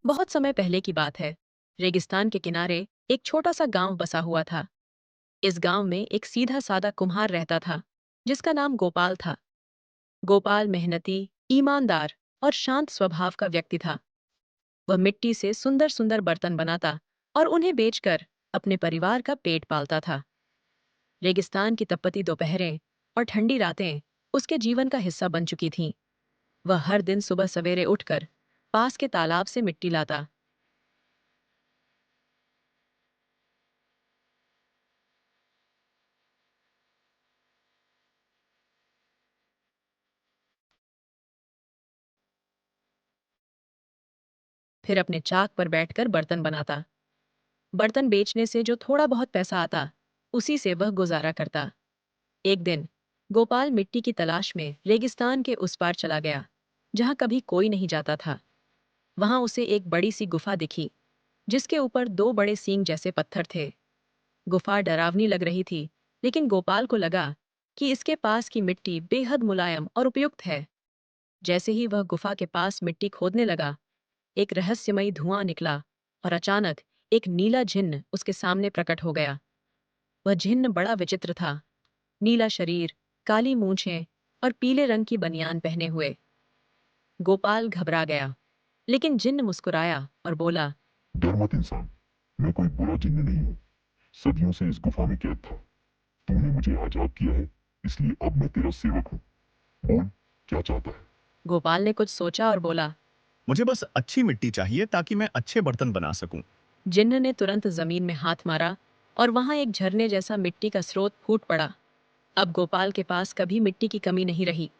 बहुत समय पहले की बात है। रेगिस्तान के किनारे एक छोटा सा गांव बसा हुआ था। इस गांव में एक सीधा सादा कुम्हार रहता था, जिसका नाम गोपाल था। गोपाल मेहनती, ईमानदार और शांत स्वभाव का व्यक्ति था। वह मिट्टी से सुंदर सुंदर बर्तन बनाता और उन्हें बेचकर अपने परिवार का पेट पालता था। रेगिस्तान की तपती दोपहरें और ठंडी रातें उसके जीवन का हिस्सा बन चुकी थीं। वह हर दिन सुबह सवेरे उठकर पास के तालाब से मिट्टी लाता। फिर अपने चाक पर बैठकर बर्तन बनाता। बर्तन बेचने से जो थोड़ा बहुत पैसा आता, उसी से वह गुजारा करता। एक दिन गोपाल मिट्टी की तलाश में रेगिस्तान के उस पार चला गया, जहां कभी कोई नहीं जाता था। वहां उसे एक बड़ी सी गुफा दिखी, जिसके ऊपर दो बड़े सींग जैसे पत्थर थे। गुफा डरावनी लग रही थी, लेकिन गोपाल को लगा कि इसके पास की मिट्टी बेहद मुलायम और उपयुक्त है। जैसे ही वह गुफा के पास मिट्टी खोदने लगा, एक रहस्यमयी धुआं निकला और अचानक एक नीला जिन्न उसके सामने प्रकट हो गया। वह जिन्न बड़ा विचित्र था। नीला शरीर, काली मूंछें और पीले रंग की बनियान पहने हुए। गोपाल घबरा गया, लेकिन जिन्न मुस्कुराया और बोला, डर मत इंसान, मैं कोई बुरा जिन्न नहीं हूँ। सदियों से इस गुफा में कैद था। तूने मुझे आजाद किया है, इसलिए अब मैं तेरा सेवक हूँ। बोल, क्या चाहता है? गोपाल ने कुछ सोचा और बोला। मुझे बस अच्छी मिट्टी चाहिए ताकि मैं अच्छे बर्तन बना सकूं। जिन्न ने तुरंत जमीन में हाथ मारा और वहां एक झरने जैसा मिट्टी का स्रोत फूट पड़ा। अब गोपाल के पास कभी मिट्टी की कमी नहीं रही।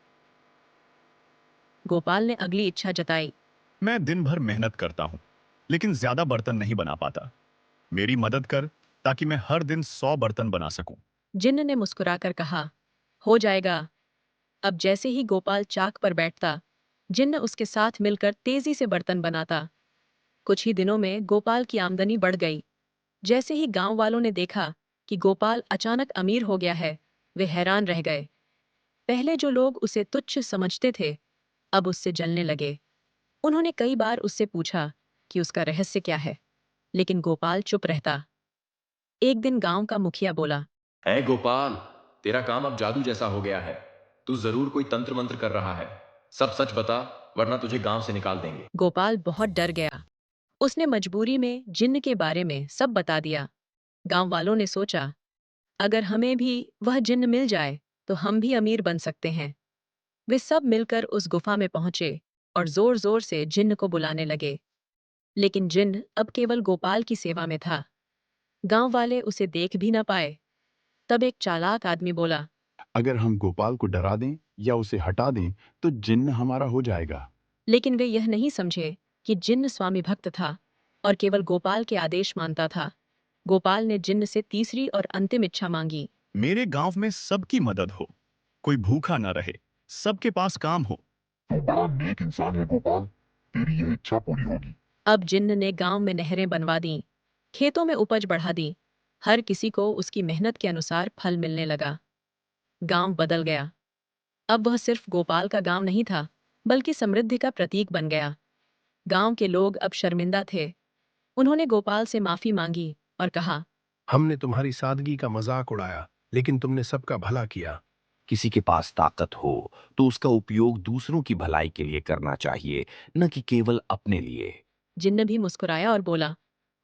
गोपाल ने अगली इच्छा जताई। मैं दिन भर मेहनत करता हूं, लेकिन ज्यादा बर्तन नहीं बना पाता। मेरी मदद कर ताकि मैं हर दिन 100 बर्तन बना सकूं। जिन्न ने मुस्कुराकर कहा, हो जाएगा। अब जैसे ही गोपाल चाक पर बैठता, जिन्न उसके साथ मिलकर तेजी से बर्तन बनाता। कुछ ही दिनों में गोपाल की आमदनी बढ़ गई। जैसे ही गांव वालों ने देखा कि गोपाल अचानक अमीर हो गया है, वे हैरान रह गए। पहले जो लोग उसे तुच्छ समझते थे, अब उससे जलने लगे। उन्होंने कई बार उससे पूछा कि उसका रहस्य क्या है, लेकिन गोपाल चुप रहता। एक दिन गांव का मुखिया बोला। है गोपाल, तेरा काम अब जादू जैसा हो गया है। तू जरूर कोई तंत्र मंत्र कर रहा है। सब सच बता, वरना तुझे गांव से निकाल देंगे। गोपाल बहुत डर गया। उसने मजबूरी में जिन्न के बारे में सब बता दिया। गांव वालों ने सोचा, अगर हमें भी वह जिन्न मिल जाए तो हम भी अमीर बन सकते हैं। वे सब मिलकर उस गुफा में पहुंचे और जोर जोर से जिन्न को बुलाने लगे। लेकिन जिन्न अब केवल गोपाल की सेवा में था। गांव वाले उसे देख भी न पाए। तब एक चालाक आदमी बोला। अगर हम गोपाल को डरा दें या उसे हटा दें, तो जिन्न हमारा हो जाएगा। लेकिन वे यह नहीं समझे कि जिन्न स्वामी भक्त था और केवल गोपाल के आदेश मानता था। गोपाल ने जिन्न से तीसरी और अंतिम इच्छा मांगी। मेरे गांव में सबकी मदद हो, कोई भूखा ना रहे, सबके पास काम हो। तू बड़ा नेक इंसान है गोपाल, तेरी यह इच्छा पूरी होगी। अब जिन्न ने गांव में नहरें बनवा दी, खेतों में उपज बढ़ा दी। हर किसी को उसकी मेहनत के अनुसार फल मिलने लगा। गांव बदल गया। अब वह सिर्फ गोपाल का गांव नहीं था, बल्कि समृद्धि का प्रतीक बन गया। गांव के लोग अब शर्मिंदा थे। उन्होंने गोपाल से माफी मांगी और कहा, हमने तुम्हारी सादगी का मजाक उड़ाया, लेकिन तुमने सबका भला किया। किसी के पास ताकत हो तो उसका उपयोग दूसरों की भलाई के लिए करना चाहिए, न कि केवल अपने लिए। जिन्न भी मुस्कुराया और बोला।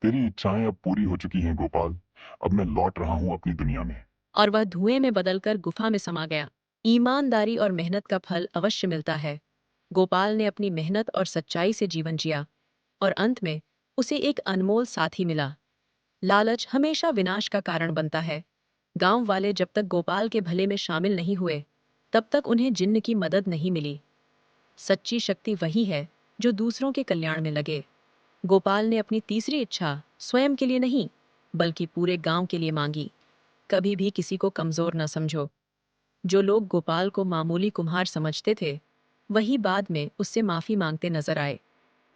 तेरी इच्छाएं अब पूरी हो चुकी हैं गोपाल। अब मैं लौट रहा हूँ अपनी दुनिया में। और वह धुएं में बदलकर गुफा में समा गया। ईमानदारी और मेहनत का फल अवश्य मिलता है। गोपाल ने अपनी मेहनत और सच्चाई से जीवन जिया और अंत में उसे एक अनमोल साथी मिला। लालच हमेशा विनाश का कारण बनता है। गांव वाले जब तक गोपाल के भले में शामिल नहीं हुए, तब तक उन्हें जिन्न की मदद नहीं मिली। सच्ची शक्ति वही है जो दूसरों के कल्याण में लगे। गोपाल ने अपनी तीसरी इच्छा स्वयं के लिए नहीं, बल्कि पूरे गांव के लिए मांगी। कभी भी किसी को कमजोर न समझो। जो लोग गोपाल को मामूली कुम्हार समझते थे, वही बाद में उससे माफी मांगते नजर आए।